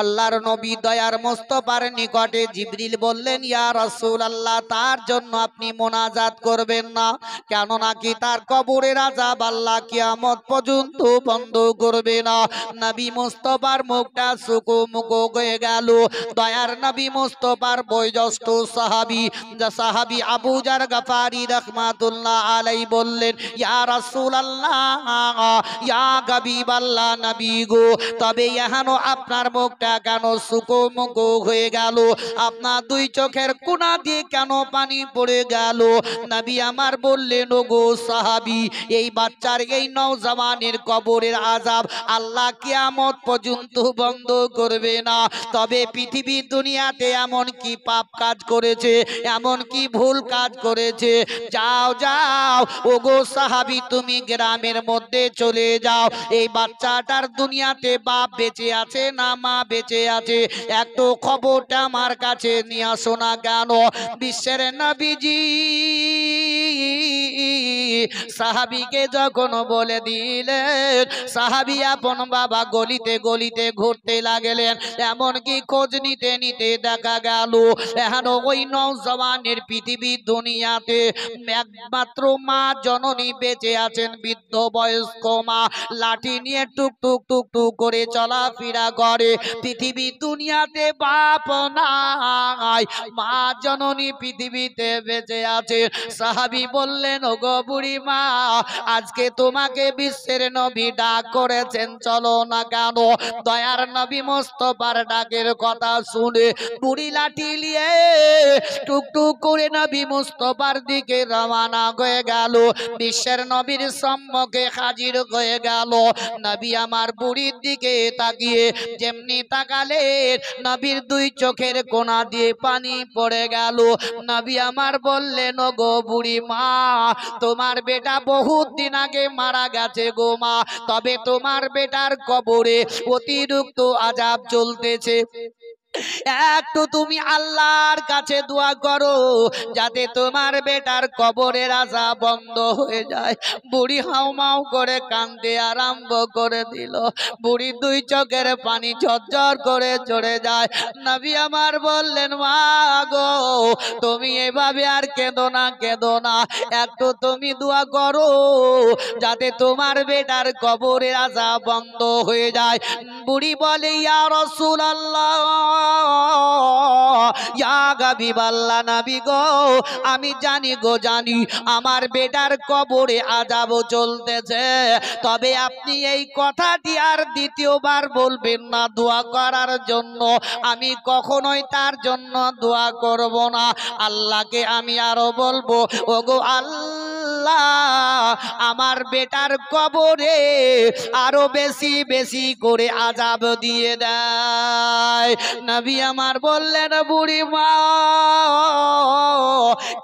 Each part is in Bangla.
আল্লাহর নবী দয়ার মুস্তাফার নিকটে জিবরিল বললেন, ইয়া রাসূলুল্লাহ, তার জন্য আপনি মোনাজাত করবেন না, কেন নাকি তার কবরের আযাব আল্লাহ কিয়ামত পর্যন্ত বন্ধ করবে না। নবী মুস্তাফার মুখটা সুকুমুকু হয়ে গেল। দয়ার নবী মুস্তাফার বয়োজ্যেষ্ঠ সাহাবী আবু জার গফারি রাহমাতুল্লাহ আলাইহি বললেন, ইয়া রাসূলুল্লাহ, ইয়া হাবিবাল্লাহ, নবী গো, তবে এখনো আপনার মুখটা কেন সুকুমুকু হয়ে গেল? আপনার দুই চোখের কোনা দিয়ে কেন পানি পড়ে গেল? নবী আমার বললেন, ওগো সাহাবী, এই বাচ্চার, এই নওজওয়ানের কবরের আযাব আল্লাহ কিয়ামত পর্যন্ত বন্ধ করবে না। তবে পৃথিবী দুনিয়াতে এমন কি পাপ কাজ করেছে, এমন কি ভুল কাজ করেছে, যাও যাও ওগো সাহাবী, তুমি গ্রামের মধ্যে চলে যাও। এই বাচ্চাটার দুনিয়াতে বাপ বেঁচে আছে না মা বেঁচে আছে, একটু খবরটা আমার কাছে নিয়ে আসো না কেন? বিশ্বের নবীজি সাহাবীকে যখন বলে দিলেন, সাহাবী আপন বাবা গলিতে গলিতে ঘুরতে লাগলেন। এমনকি খোঁজ নিতে নিতে দেখা গেল এখন ওই নওজওয়ানের পৃথিবী দুনিয়াতে একমাত্র মা জননী বেঁচে আছেন, বৃদ্ধ বয়স্ক মা, লাঠি নিয়ে টুকটুক টুকটুক করে চলাফেরা করে। পৃথিবী দুনিয়াতে বাপ নাই, মা জননী পৃথিবীতে বেঁচে আছে। সাহাবী বললেন, ওগো বুড়ি মা, আজকে তোমাকে বিশ্বের নবী ডাক করেছেন, চলো না কেন? দয়ার নবী মুস্তাফার ডাকের কথা শুনে বুড়ি লাঠি নিয়ে টুকটুক করে নবী মুস্তাফার দিকে রওনা হয়ে গেল। বিশ্বের নবীর সম্মুখে হাজির হয়ে গেল। নবী আমার বুড়ির দিকে তাকিয়ে যেমনি তাকালেন, নবীর দুই চোখের কোনা দিয়ে পানি পড়ে গেল। নবী আমার বললেন, ওগো বুড়ি মা, তোমার বেটা বহুত দিন আগে মারা গেছে গো মা, তবে তোমার বেটার কবরে অতিরিক্ত আযাব চলতেছে। একটু তুমি আল্লাহর কাছে দোয়া করো যাতে তোমার বেটার কবরের আযাব বন্ধ হয়ে যায়। বুড়ি হাউমাউ করে কাঁদতে আরম্ভ করে দিল। বুড়ি দুই চোখের পানি ঝরঝর করে ঝরে যায়। নবী আমার বললেন, মা গো, তুমি এভাবে আর কেঁদো না, কেঁদো না, একটু তুমি দোয়া করো যাতে তোমার বেটার কবরের আযাব বন্ধ হয়ে যায়। বুড়ি বলে, ইয়া রাসূলুল্লাহ, ইয়া হাবিবাল্লাহ, নবী গো, আমি জানি গো, জানি আমার বেটার কবরে আযাব চলতেছে, তবে আপনি এই কথাটি আর দ্বিতীয়বার বলবেন না দোয়া করার জন্য। আমি কখনোই তার জন্য দোয়া করব না। আল্লাহকে আমি আরো বলবো, ওগো আল্লাহ, আমার বেটার কবরে আরো বেশি বেশি করে আযাব দিয়ে দেয়। নবী আমার বললেন, বুড়ি মা,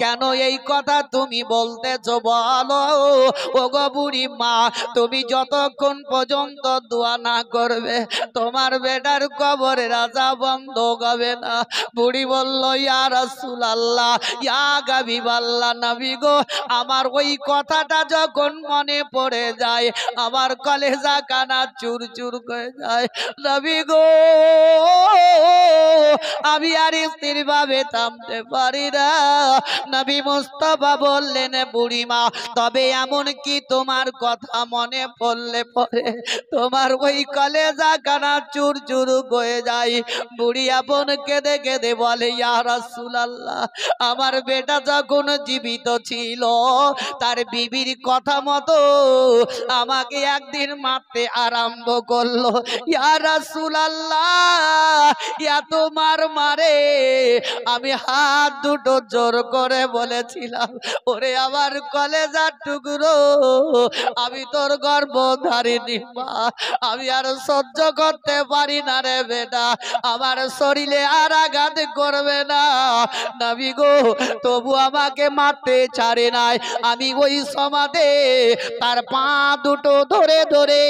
কেন এই কথা তুমি বলতেছো বলো? ওগো বুড়ি মা, তুমি যতক্ষণ পর্যন্ত দোয়া না করবে তোমার বেটার কবরের আযাব বন্ধ হবে না। বুড়ি বলল, ইয়া রাসূলুল্লাহ, ইয়া হাবিবাল্লাহ, নবী গো, আমার ওই কথাটা যখন মনে পড়ে যায় আমার কলেজা কানা চুর চুর হয়ে যায়। নবী গো, আমি আর স্থির ভাবে থামতে পারি না। নবী মুস্তাফা বললেন, বুড়িমা, তবে এমন কি তোমার কথা মনে পড়লে পরে তোমার ওই কলেজা কানা চুর চুর হয়ে যায়? বুড়ি আপন কেঁদে কেঁদে বলে, ইয়া রাসূলুল্লাহ, আমার বেটা যখন জীবিত ছিল তার বিবির কথা মতো আমাকে একদিন মারতে আরম্ভ করলো। ইয়া রাসূলুল্লাহ, ইয়া তোমার মারে আমি হাত দুটো জোর করে বলেছিলাম, ওরে আমার কলেজার টুকরো, আমি তোর গর্ভধারিণী মা, আমি আর সহ্য করতে পারি না রে বেটা, আমার শরীরে আর আঘাত করবে না। নবী গো, তবু আমাকে মারতে ছাড়ে নাই। আমি ওই সমাধে তার পা দুটো ধরে ধরে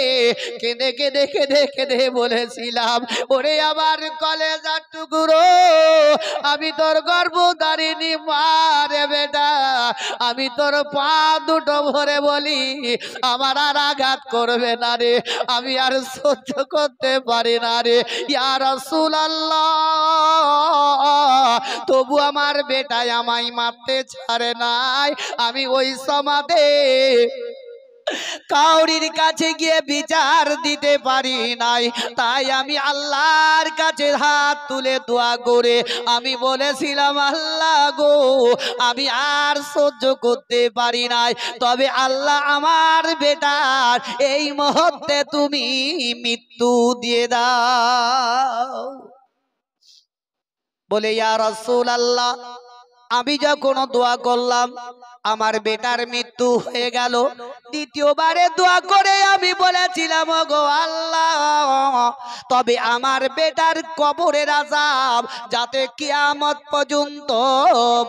কেঁদে কেঁদে কেঁদে কেঁদে বলেছিলাম, ওরে আমার কলেজার টুকরো, বুড়ো আমি তোর গর্ভধারিণী মা রে বেটা আমি তোর পা দুটো ভরে বলি আমার আর আঘাত করবে না রে আমি আর সহ্য করতে পারি না রে ইয়া রাসূলুল্লাহ তবু আমার বেটায় আমায় মারতে ছাড়ে নাই আমি ওই সমাধে কাউরির কাছে গিয়ে বিচার দিতে পারি নাই তাই আমি আল্লাহর কাছে হাত তুলে দোয়া করে আমি বলেছিলাম আল্লাহ গো আমি আর সহ্য করতে পারি নাই তবে আল্লাহ আমার বেটার এই মুহূর্তে তুমি মৃত্যু দিয়ে দাও বলে ইয়া রাসূলুল্লাহ আমি যখন দোয়া করলাম আমার বেটার মৃত্যু হয়ে গেল দ্বিতীয়বারে দোয়া করে আমি বলেছিলাম গো আল্লাহ তবে আমার বেটার কবরের আযাব যাতে কিয়ামত পর্যন্ত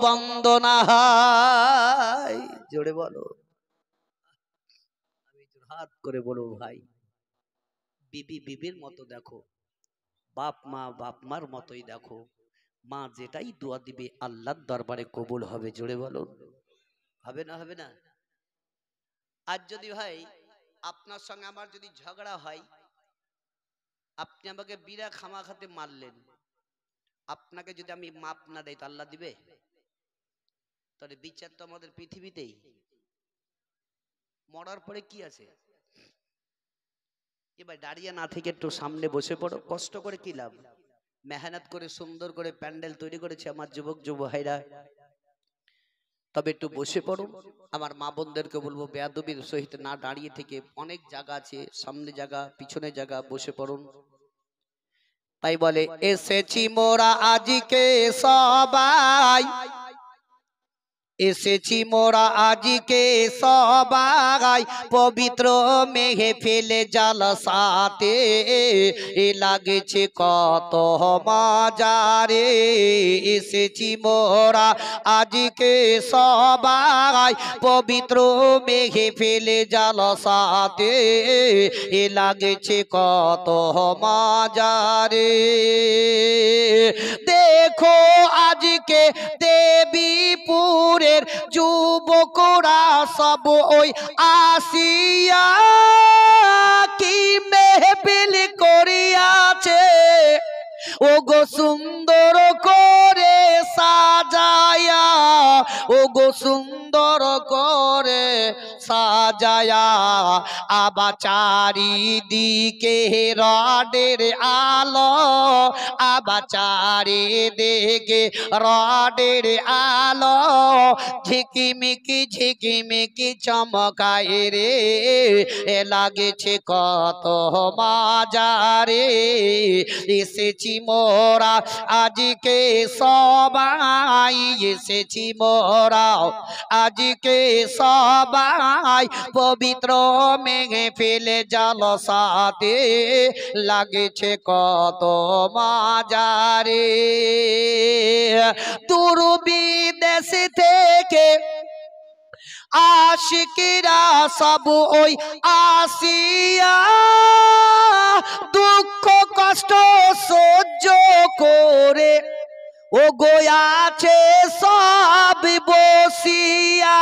বন্ধ না হয় জোরে বলো আমি হাত করে বলো ভাই বিবি বিবির মতো দেখো বাপ মার মতোই দেখো মা যেটাই দোয়া দিবে আল্লাহর দরবারে কবুল হবে জোরে বলো হবে না হবে না আজ যদি ভাই আপনার সঙ্গে আমার যদি ঝগড়া হয় আপনি আমাকে বিরা খামাখাতে মারলেন আপনাকে যদি আমি মাপ না দেই তো আল্লাহ দিবে তাহলে বিচার তো আমাদের পৃথিবীতেই মরার পরে কি আছে এবার দাঁড়িয়ে না থেকে একটু সামনে বসে পড়ো কষ্ট করে কি লাভ মেহনত করে সুন্দর করে প্যান্ডেল তৈরি করেছে আমার যুবক যুবতীরা তবে একটু বসে পড়ো আমার মা বোনদেরকে বলবো বেয়াদবির সহিত না দাঁড়িয়ে থেকে অনেক জায়গা আছে সামনে জায়গা পিছনে জায়গা বসে পড়ুন তাই বলে এসেছি মোরা আজকে সবাই এসেছি মোরা আজকে সবাই পবিত্র মেহফিল জালসাতে লাগছে কত মজারে এসেছি মোরা আজকে সবাই পবিত্র মেহফিল জালসাতে লাগছে কত মজারে দেখো আজকে দেবীপুরে যুবকরা সব ওই আসিয়া কি মেহফিল করিয়াছে ও গো সুন্দর করে সাজায়া ও গো সুন্দর করে সাজায়া আবার চারিদিকে রডের আলো আবার চারিদিকে রডের আলো ঝিকিমিকি চমকায় রে লাগেছে কত মজারে এসেছি মোরা আজকে সবাই এসেছি মোরা আজকে সবাই পবিত্র মেহফিল জালসাতে লাগেছে কত মজারে দূর বিদেশ থেকে আশিকিরা সব ওই আসিয়া দুঃখ কষ্ট সহ্য করে ও গোয়াছে সব বসিয়া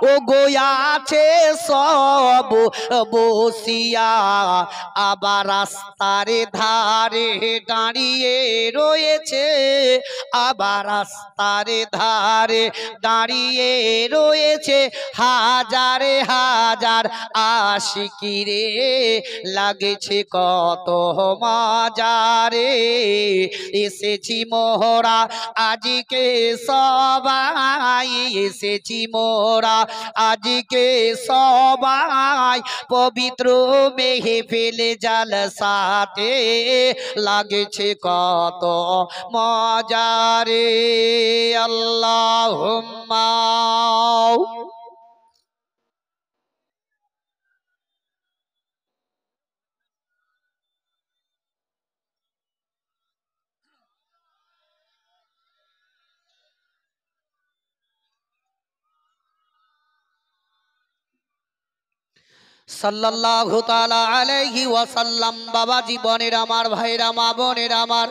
ও গোয়াছে সব বসিয়া আবার রাস্তার ধারে দাঁড়িয়ে রয়েছে আবার রাস্তার ধারে দাঁড়িয়ে রয়েছে হাজারে হাজার আশিকি রে লাগেছে কত মজারে এসেছি মোরা আজকে সবাই এসেছি মোরা আজকে সবাই পবিত্র মেহফিল জালসাতে লাগছে কত মজারে আল্লাহুম্মা সাল্লাল্লাহু তাআলা আলাইহি ওয়াসাল্লাম বাবা জীবনের আমার ভাইরা মা বোনের আমার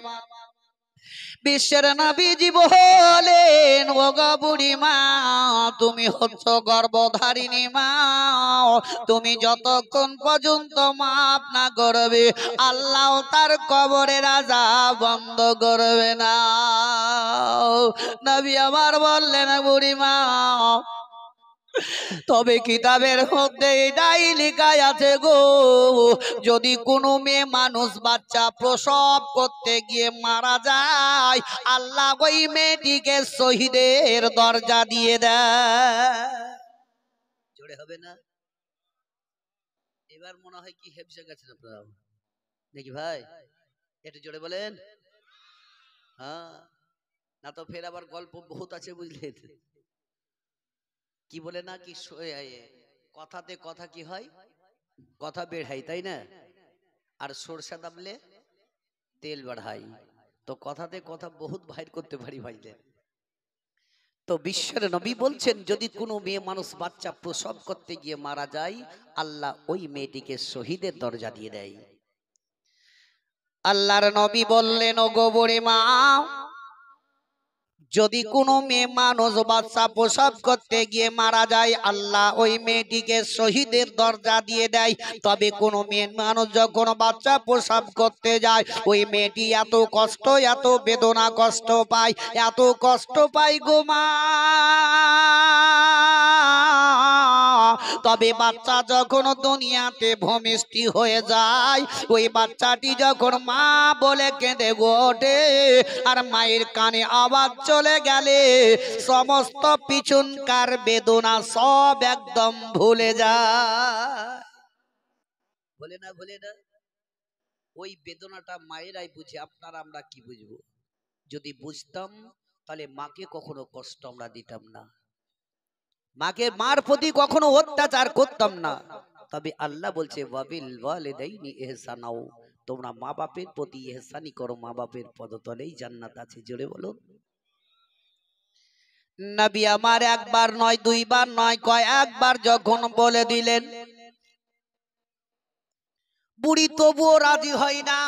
বিশ্বের নবীজি বলেন, ও গো বুড়ি মা, তুমি হচ্ছ গর্ভধারিণী মা, তুমি যতক্ষণ পর্যন্ত মাফ না করবে আল্লাহ তার কবরের আযাব বন্ধ করবে না। নবী আমার বললেন, বুড়ি মা, তবে কিতাবের মধ্যে এটাই লেখা আছে গো, যদি কোনো মেয়ে মানুষ বাচ্চা প্রসব করতে গিয়ে মারা যায় আল্লাহ ওই মেয়েটিকে শহীদের দরজা দিয়ে দেয়। জোরে হবে না? এবার মনে হয় কি হেপসে গেছেন আপনারা নাকি ভাই? একটু জোরে বলেন। হ্যাঁ, না তো ফের আবার গল্প বহুত আছে বুঝলেন। কি বলে না কি কথাতে কথা কি হয়, কথা বেড়াই, তাই না? আর সরষা দাবলে তেল বাড়াই, তো কথাতে কথা বহুত বাইর করতে পারি ভাইদের। তো বিশ্বের নবী বলছেন, যদি কোনো মেয়ে মানুষ বাচ্চা প্রসব করতে গিয়ে মারা যায় আল্লাহ ওই মেয়েটিকে শহীদের দরজা দিয়ে দেয়। আল্লাহর নবী বললেন, ও গো বুড়ি মা, যদি কোনো মেয়ে মানুষ বাচ্চা প্রসব করতে গিয়ে মারা যায় আল্লাহ ওই মেয়েটিকে শহীদের দরজা দিয়ে দেয়। তবে কোনো মেয়ে মানুষ যখন বাচ্চা প্রসব করতে যায় ওই মেয়েটি এত কষ্ট, এত বেদনা কষ্ট পায়, এত কষ্ট পায় গো মা। তবে বাচ্চা যখন দুনিয়াতে ভূমিষ্ঠ হয়ে যায় ওই বাচ্চাটি যখন মা বলে কেঁদে ওঠে আর মায়ের কানে আওয়াজ চলে গেলে সমস্ত পিছনকার বেদনা সব একদম ভুলে যায়। ভুলে না, ভুলে না। ওই বেদনাটা মায়েরাই বুঝে, আপনারা আমরা কি বুঝবো? যদি বুঝতাম তাহলে মাকে কখনো কষ্ট আমরা দিতাম না, মাকে মার প্রতি কখনো অত্যাচার করতাম না। তবে আল্লাহ বলছে, ওয়াবিল ওয়ালিদাইনি ইহসানাও, তোমরা মা বাপের প্রতি ইহসানি করো, মা বাপের পদতলেই জান্নাত আছে। জোরে বলো। নবী আমার একবার নয়, দুইবার নয়, কয়েকবার যখন বলে দিলেন, বুড়ি তবুও রাজি হয় না।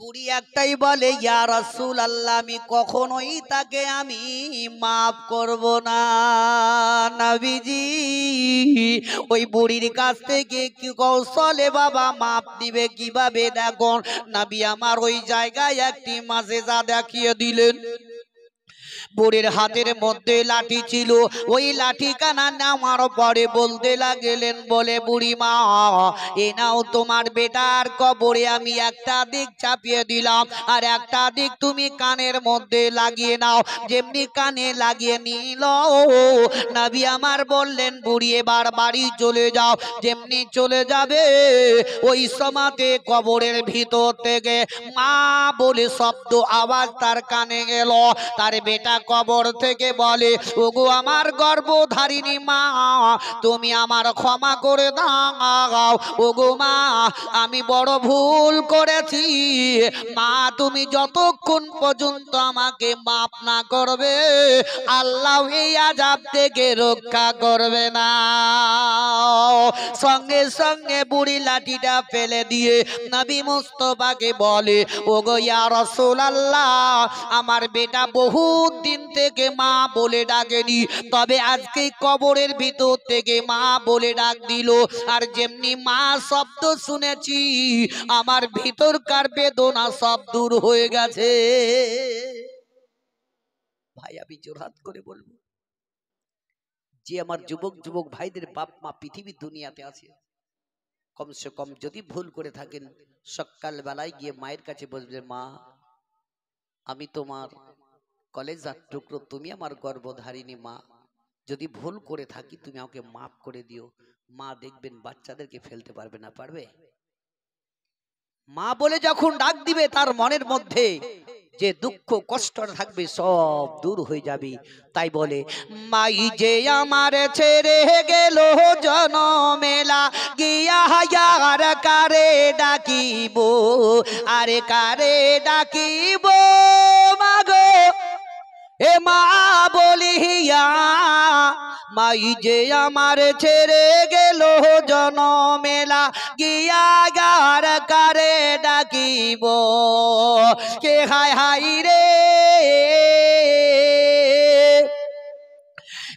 বুড়ি একটাই বলে, ইয়া রাসূলুল্লাহ, আমি কখনোই তাকে আমি মাফ করব না। নবীজি ওই বুড়ির কাছ থেকে কি কৌশলে বাবা মাপ দিবে কিভাবে? দেখুন, নবী আমার ওই জায়গায় একটি মাঝেজা দেখিয়ে দিলেন। বুড়ির হাতের মধ্যে লাঠি ছিল, ওই লাঠি কানা নেওয়ার পরে বলতে লাগলেন, বলে বুড়ি মা, এ নাও তোমার বেটার কবরে আমি একটা দিক চাপিয়ে দিলাম আর একটা দিক তুমি কানের মধ্যে লাগিয়ে নাও। যেমনি কানে লাগিয়ে নিল নবী আমার বললেন, বুড়ি এবার বাড়ি চলে যাও। যেমনি চলে যাবে ওই সময়তে কবরের ভিতর থেকে মা বলে শব্দ আওয়াজ তার কানে গেল। তার বেটা কবর থেকে বলে, ওগো আমার গর্ভধারিণী মা, তুমি আমার ক্ষমা করে দাও। ওগো মা, আমি বড় ভুল করেছি। মা, তুমি যতক্ষণ পর্যন্ত আমাকে মাফ না করবে আল্লাহ এই আযাব থেকে রক্ষা করবে না। সঙ্গে সঙ্গে বুড়ি লাঠিটা ফেলে দিয়ে নবী মুস্তাফাকে বলে, ওগো ইয়া রাসূলুল্লাহ, আমার বেটা বহুত দিন থেকে মা বলে ডাকেনি, তবে আজকে কবরের ভিতর থেকে মা বলে ডাক দিল, আর যেমনি মা শব্দ শুনেছি আমার ভিতরকার বেদনা সব দূর হয়ে গেছে। ভাই, আমি জোরহাত করে বলবো, যে আমার যুবক যুবক ভাইদের বাপ মা পৃথিবীর দুনিয়াতে আছে, কমসে কম যদি ভুল করে থাকেন সকাল বেলায় গিয়ে মায়ের কাছে বলবে, মা, আমি তোমার কলেজার টুকরো, তুমি আমার গর্ভধারিণী মা, যদি ভুল করে থাকি তুমি আমাকে মাফ করে দিও। মা দেখবেন বাচ্চাদেরকে ফেলতে পারবে না। পারবে? মা বলে যখন ডাক দিবে তার মনের মধ্যে যে দুঃখ কষ্ট থাকবে সব দূর হয়ে যাবে। তাই বলে, মাই যে আমার ছেড়ে গেল জনমেলা গিয়া হায়ার কারে ডাকিব, আরে কারে ডাকিব মাগো, এ মা বলিয়া মাই যে আমার ছেড়ে গেল জনমেলা গিয়া গার কারে ডাকিব কে হায় হাই রে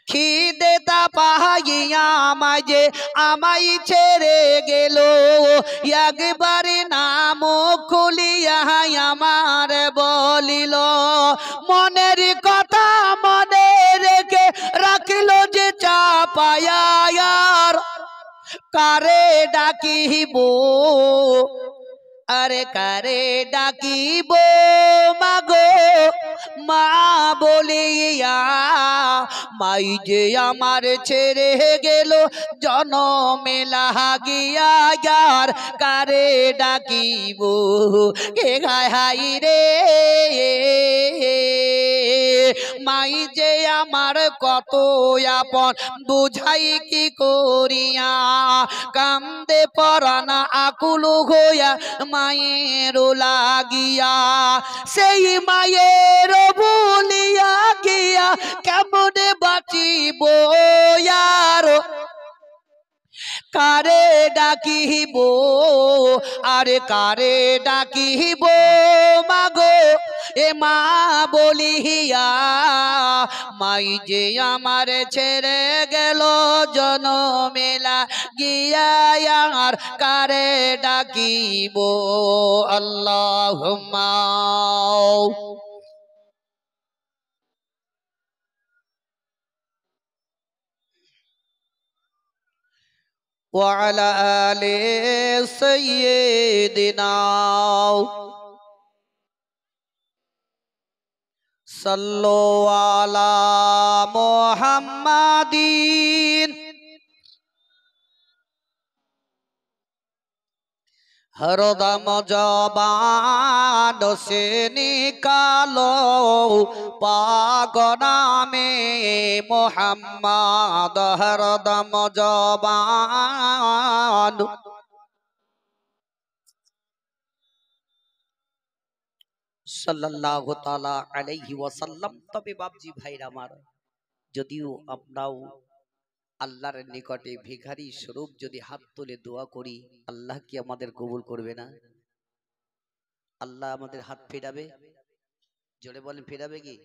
খিদে তা পাহাইয়া আমায় আমায় ছেড়ে গেল একবারে নাম খুলিয়া আমার বলিল মনের কথা মনে রেখে রাখিল যে চাপায়ার কারে ডাকিব আরে কারে ডাকিব মাগো মা বলিয়া মাই যে আমার ছেড়ে গেল জনমেলা গিয়া যার কারে ডাকিব কে গায় হাই রে মাই যে আমার কত আপন বুঝাই কি করিয়া কান্দে পরানা আকুল হইয়া মায়ের লাগিয়া সেই মায়ের বলিয়া গিয়া কেমনে বাঁচিব আর কারে ডাকিব আরে কারে ডাকিব মাগো এ মা বলিয়া মাই যে আমার ছেড়ে গেল জনমেলা গিয়া আর কারে ডাকিব আল্লাহুম্মা وعلى آل سيدنا صلوا على محمد हरदम जबान से निकालो पाक नामे मोहम्मद हरदम जबान सल्लल्लाहु ताला अलैहि वसल्लम। तबे बाबजी भाईरा आमार যদিও আমরাও আল্লাহর নিকটে ভিখারি স্বরূপ যদি হাত তুলে দোয়া করি আল্লাহ কি আমাদের কবুল করবে না? আল্লাহ আমাদের হাত ফেরাবে? জোরে বলেন ফেরাবে কি?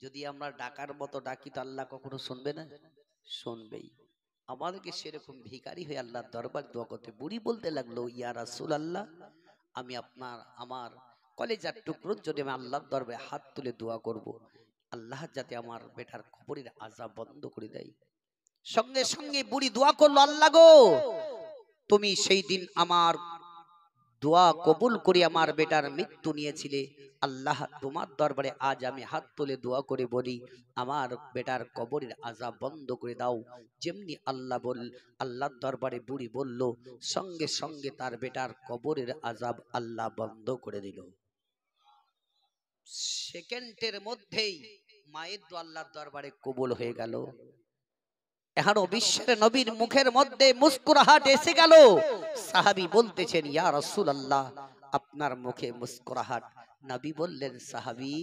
যদি আমরা ডাকার মতো ডাকি তো আল্লাহ কখনো শুনবে না? শুনবেই। আমাদেরকে সেরকম ভিখারি হয়ে আল্লাহর দরবার দোয়া করতে বুড়ি বলতে লাগলো ইয়া রাসূলুল্লাহ আমি আপনার আমার কলেজার টুকরো যদি আমি আল্লাহর দরবারে হাত তুলে দোয়া করব আল্লাহ যাতে আমার বেটার কবরের আযাব বন্ধ করে দেয়। সঙ্গে সঙ্গে বুড়ি দোয়া করলো আল্লাহ গো তুমি সেই দিন আমার দোয়া কবুল করে আমার বেটার মৃত্যু নিয়েছিলে আল্লাহ তোমার দরবারে আজ আমি হাত তুলে দোয়া করে বলি আমার বেটার কবরের আযাব বন্ধ করে দাও। যেমনি আল্লাহর দরবারে বুড়ি বলল সঙ্গে সঙ্গে তার বেটার কবরের আযাব আল্লাহ বন্ধ করে দিল। সেকেন্ডের মধ্যেই মায়ের দোয়া আল্লাহর দরবারে কবুল হয়ে গেল। এখনো বিশ্বের নবীর মুখের মধ্যে মুস্কুরাহাট এসে গেল। সাহাবী বলতেছেন ইয়া রাসূলুল্লাহ আপনার মুখে মুস্কুরাহাট। নবী বললেন সাহাবী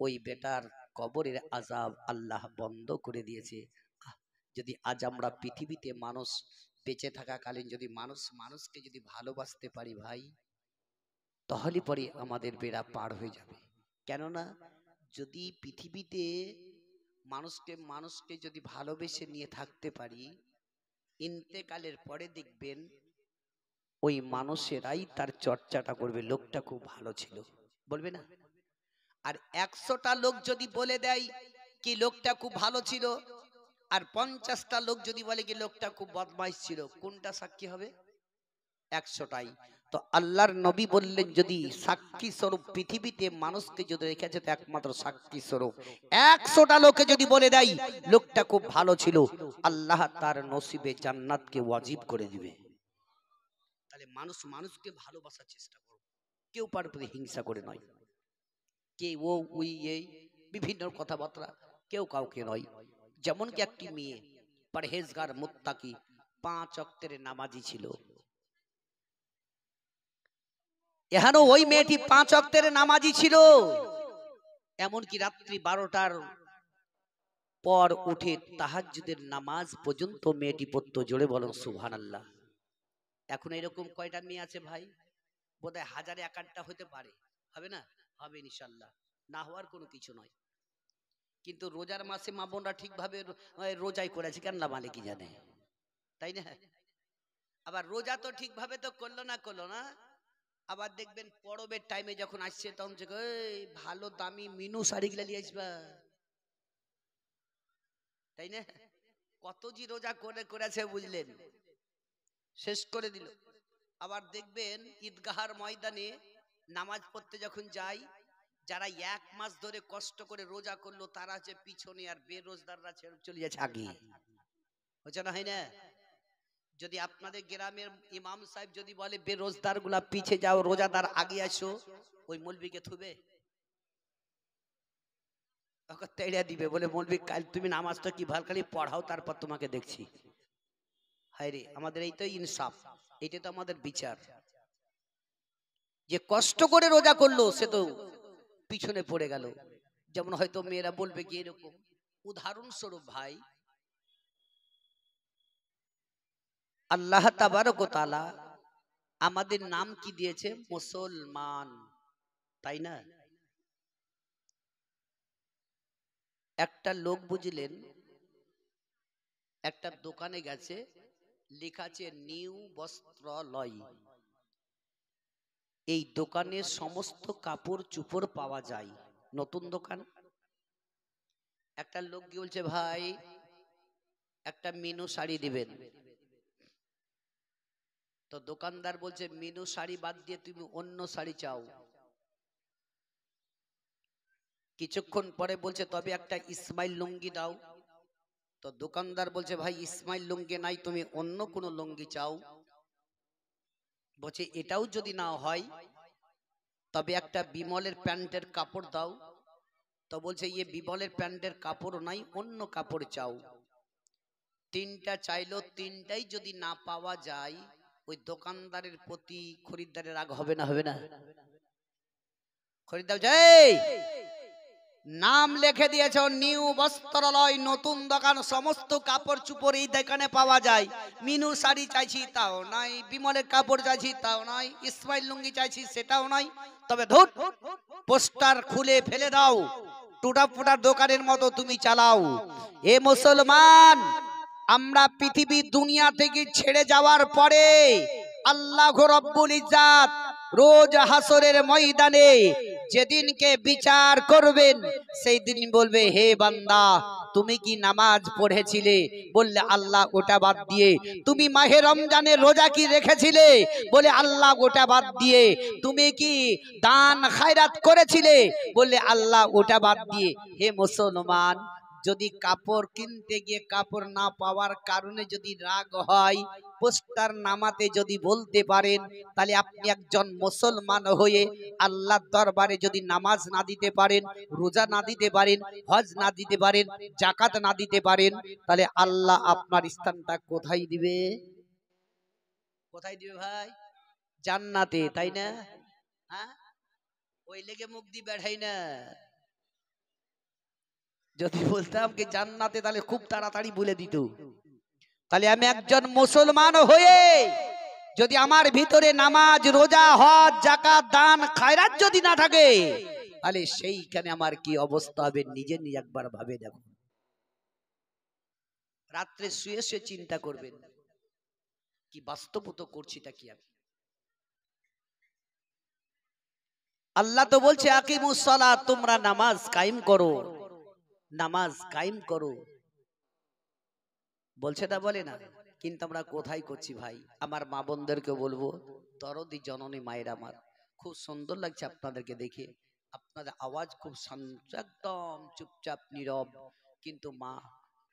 ওই বেটার কবরের আযাব আল্লাহ বন্ধ করে দিয়েছে। যদি আজ আমরা পৃথিবীতে মানুষ বেঁচে থাকাকালীন যদি মানুষকে যদি ভালোবাসতে পারি ভাই তাহলে পরে আমাদের বেড়া পার হয়ে যাবে। কেননা যদি পৃথিবীতে মানুষকে যদি ভালোবেসে নিয়ে থাকতে পারি ইন্তেকালের পরে দেখবেন ওই মানুষেরাই তার চর্চাটা করবে লোকটা খুব ভালো ছিল বলবে না? আর 100টা লোক যদি বলে দেয় কি লোকটা খুব ভালো ছিল আর 50টা লোক যদি বলে কি লোকটা খুব বদমাইশ ছিল কোনটা সাক্ষী হবে? 100টাই। তো আল্লাহর নবী বললেন যদি সাক্ষী স্বরূপ পৃথিবীতে মানুষকে যদি রেখেছে তো একমাত্র সাক্ষী স্বরূপ 100টা লোকে যদি বলে দেয় লোকটা খুব ভালো ছিল আল্লাহ তার নসিবে জান্নাতকে ওয়াজিব করে দিবে। তাহলে মানুষকে ভালোবাসার চেষ্টা করো, কেউ পার প্রতি হিংসা করে নয়, কে ও উই এই বিভিন্ন কথাবার্তা কেউ কাউকে নয়। যেমন কি একটি মেয়ে পরহেজগার মুত্তাকি 5 ওয়াক্তের নামাজি ছিল। এখানে ওই মেয়েটি 5 ওয়াক্তের নামাজি ছিল, এমনকি রাত্রি 12টার পর উঠে তাহাজ্জুদের নামাজ পর্যন্ত মেয়েটি পড়তো। জোরে বলেন সুবহানাল্লাহ। এখন এরকম কয়টা মেয়ে আছে ভাই? বোধহয় হাজারে এক আধটা হতে পারে, হবে না? হবে ইনশাল্লাহ, না হওয়ার কোনো কিছু নয়। কিন্তু রোজার মাসে মা বোনরা ঠিকভাবে রোজাই করেছে, কেন না মালিকই জানে, তাই না? আবার রোজা তো ঠিকভাবে তো করলো না। আবার দেখবেন পরবের টাইমে যখন আসছে তখন ভালো দামি মিনু শাড়ি গুলা নিয়ে আসবা, তাই না? কত জি রোজা করেছে বুঝলেন, শেষ করে দিল। আবার দেখবেন ঈদগাহার ময়দানে নামাজ পড়তে যখন যাই, যারা এক মাস ধরে কষ্ট করে রোজা করলো তারা যে পিছনে, আর বেরোজদাররা চলে যাচ্ছে আগে, হচ্ছে না, হয় না? যদি আপনাদের গ্রামের ইমাম সাহেব যদি বলে বেরোজদার গুলা পিছে যাও, রোজাদার আগে আসো, ওই মৌলবীকে থুবে? তেড়ে দিবে, বলে মৌলবী কাল তুমি নামাজটা কি ভালো খালি পড়াও, তারপর তোমাকে দেখছি। হায় রে, আমাদের এই তো ইনসাফ, এইটা তো আমাদের বিচার। যে কষ্ট করে রোজা করলো সে তো পিছনে পড়ে গেল। যেমন হয়তো মেয়েরা বলবে কি এরকম উদাহরণস্বরূপ, ভাই আল্লাহ তাবারক ওয়া তাআলা আমাদের নাম কি দিয়েছে? মুসলমান, তাই না? একটা লোক বুঝলেন একটা দোকানে গেছে, লেখা আছে নিউ বস্ত্রালয়। এই দোকানে সমস্ত কাপড় চোপড় পাওয়া যায়, নতুন দোকান। একটা লোক কি বলছে, ভাই একটা মিনু শাড়ি দিবেন। তো দোকানদার বলছে মিনু শাড়ি বাদ দিয়ে তুমি অন্য শাড়ি চাও। কিছুক্ষণ পরে বলছে তবে একটা ইসমাইল লুঙ্গি দাও। তো দোকানদার বলছে ভাই ইসমাইল লুঙ্গি নাই, তুমি অন্য কোনো লুঙ্গি চাও। বলছে এটাও যদি না হয় তবে একটা বিমলের প্যান্টের কাপড় দাও। তো বলছে ইয়ে বিমলের প্যান্টের কাপড় নাই, অন্য কাপড় চাও। তিনটা চাইলো, তিনটাই যদি না পাওয়া যায়, ওই দোকানদারের প্রতি খরিদ্দারের রাগ হবে না? হবে না? খরিদ্দার যাই নাম লিখে দিয়েছ নিউ বস্ত্রালয়, নতুন দোকান, সমস্ত কাপড় চোপড় এই দোকানে পাওয়া যায়। মিনু শাড়ি চাইছি তাও নাই, বিমলের কাপড় চাইছি তাও নাই, ইসমাইল লুঙ্গি চাইছি সেটাও নাই। তবে ধুর, পোস্টার খুলে ফেলে দাও, টুটা ফুটার দোকানের মতো তুমি চালাও। এ মুসলমান, আমরা পৃথিবী দুনিয়া থেকে ছেড়ে যাওয়ার পরে আল্লাহ রব্বুল ইজ্জাত রোজ হাসরের ময়দানে যেদিনকে বিচার করবেন, সেই দিন বলবে হে বান্দা তুমি কি নামাজ পড়েছিলে? বললে আল্লাহ ওটা বাদ দিয়ে। তুমি মাহে রমজানের রোজা কি রেখেছিলে? বলে আল্লাহ ওটা বাদ দিয়ে। তুমি কি দান খায়রাত করেছিলে? বললে আল্লাহ ওটা বাদ দিয়ে। হে মুসলমান, যদি কাপড় কিনতে গিয়ে কাপড় না পাওয়ার কারণে যদি রাগ হয়, পোস্টার নামাতে যদি বলতে পারেন, তাহলে আপনি একজন মুসলমান হয়ে আল্লাহর দরবারে যদি নামাজ না দিতে পারেন, রোজা না দিতে পারেন, হজ না দিতে পারেন, যাকাত না দিতে পারেন, তাহলে আল্লাহ আপনার স্থানটা কোথায় দিবে? কোথায় দিবে ভাই? জান্নাতে, তাই না? হ্যাঁ, ওই লেগে মুখ দিয়ে বেড়াই না। যদি বলতাম কি জান্নাতে, তাহলে খুব তাড়াতাড়ি বলে দিত। তাহলে আমি একজন মুসলমান হয়ে যদি আমার ভিতরে নামাজ, রোজা, হজ, যাকাত, দান, খায়রাত যদি না থাকে, তাহলে সেইখানে আমার কি অবস্থা হবে নিজে নিজে একবার ভাবে দেখুন। রাত্রে শুয়ে শুয়ে চিন্তা করবেন কি বাস্তবত করছিটা কি আমি। আল্লাহ তো বলছে আকিমুস সালাত, তোমরা নামাজ কায়েম করো, নামাজ কায়েম করো। বলছে না, বলে না? কিন্তু আমরা কোথায় করছি ভাই? আমার মা বোনদেরকে বলবো, দরদি জননী মায়ের আমার, খুব সুন্দর লাগছে আপনাদেরকে দেখে, আপনাদের আওয়াজ খুব শান্ত, একদম চুপচাপ নীরব, কিন্তু মা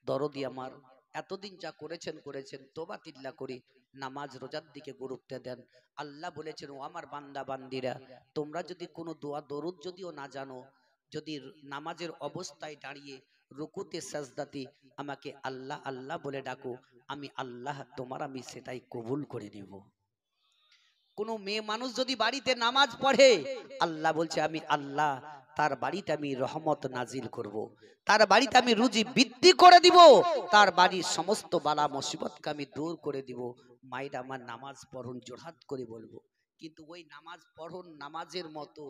দরদি আমার এতদিন যা করেছেন তোবা তিল্লা করি, নামাজ রোজার দিকে গুরুত্ব দেন। আল্লাহ বলেছেন ও আমার বান্দা বান্দিরা, তোমরা যদি কোনো দোয়া দরুদ যদিও না জানো, যদি নামাজের অবস্থায় দাঁড়িয়ে রুকুতে সাজদাতে আমাকে আল্লাহ আল্লাহ বলে ডাকো, আমি আল্লাহ আমি সেটাই কবুল করে নেব। কোন মেয়ে মানুষ যদি বাড়িতে নামাজ পড়ে, আল্লাহ বলছে আমি আল্লাহ তার বাড়িতে আমি রহমত নাজিল করব, তার বাড়িতে আমি রুজি বৃদ্ধি করে দিব, তার বাড়ির সমস্ত বালা মুসিবতকে আমি দূর করে দিব। মায়েরা আমার নামাজ পড়ুন, জোরহাত করে বলবো। কিন্তু ওই নামাজ পড়ুন নামাজের মতো,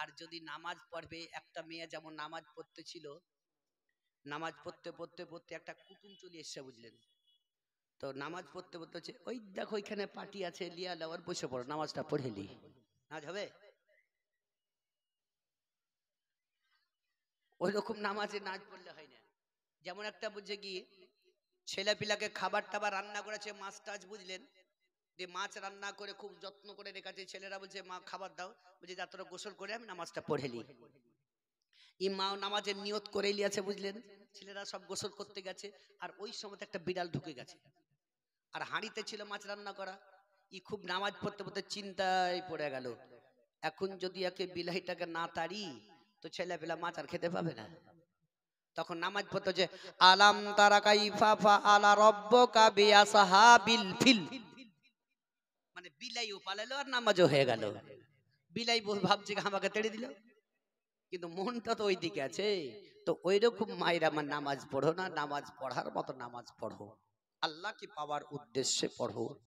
আর যদি নামাজ পড়বে, একটা মেয়ে যেমন নামাজ পড়তে ছিল, নামাজ পড়তে পড়তে পড়তে একটা কুটুম চলে এসছে, বুঝলেন তো, নামাজ পড়তে পড়তে হচ্ছে, ওই দেখো ওইখানে পার্টি আছে, লিয়া লাওয়ার বসে পড়ো, নামাজটা পড়ে লি, নামাজ হবে। ওই রকম নামাজে নাচ পড়লে হয় না। যেমন একটা বুঝে গিয়ে ছেলে পিলাকে খাবার টাবার রান্না করেছে, মাছ টাছ, বুঝলেন, যে মাছ রান্না করে খুব যত্ন করে রেখেছে, ছেলেরা বলছে মা খাবার দাও, বলছে যা তোরা গোসল করে আমি নামাজটা পড়ে লি। মা নামাজের নিয়ত করে লিয়াছে, বুঝলেন, ছেলেরা সব গোসল করতে গেছে, আর ওই সময় একটা বিড়াল ঢুকে গেছে, আর হাঁড়িতে ছিল মাছ রান্না করা। খুব নামাজ পড়তে পড়তে চিন্তায় পড়ে গেল, এখন যদি একে বিলাইটাকে না তাড়ি তো ছেলে পেলা মাছ আর খেতে পাবে না। তখন নামাজ পড়তে যে আলাম তারা কাইফা ফাআলা রাব্বুকা বিআসহাবিল ফিল, মানে বিলাইও পালালো আর নামাজও হয়ে গেল। বিলাই ভাবছে আমাকে তেড়ে দিল, কিন্তু মনটা তো ওইদিকে আছে। তো ওইরকম মায়ের আমার নামাজ পড়ো না, নামাজ পড়ার মতো নামাজ পড়ো, আল্লাহকে পাওয়ার উদ্দেশ্যে পড়ো।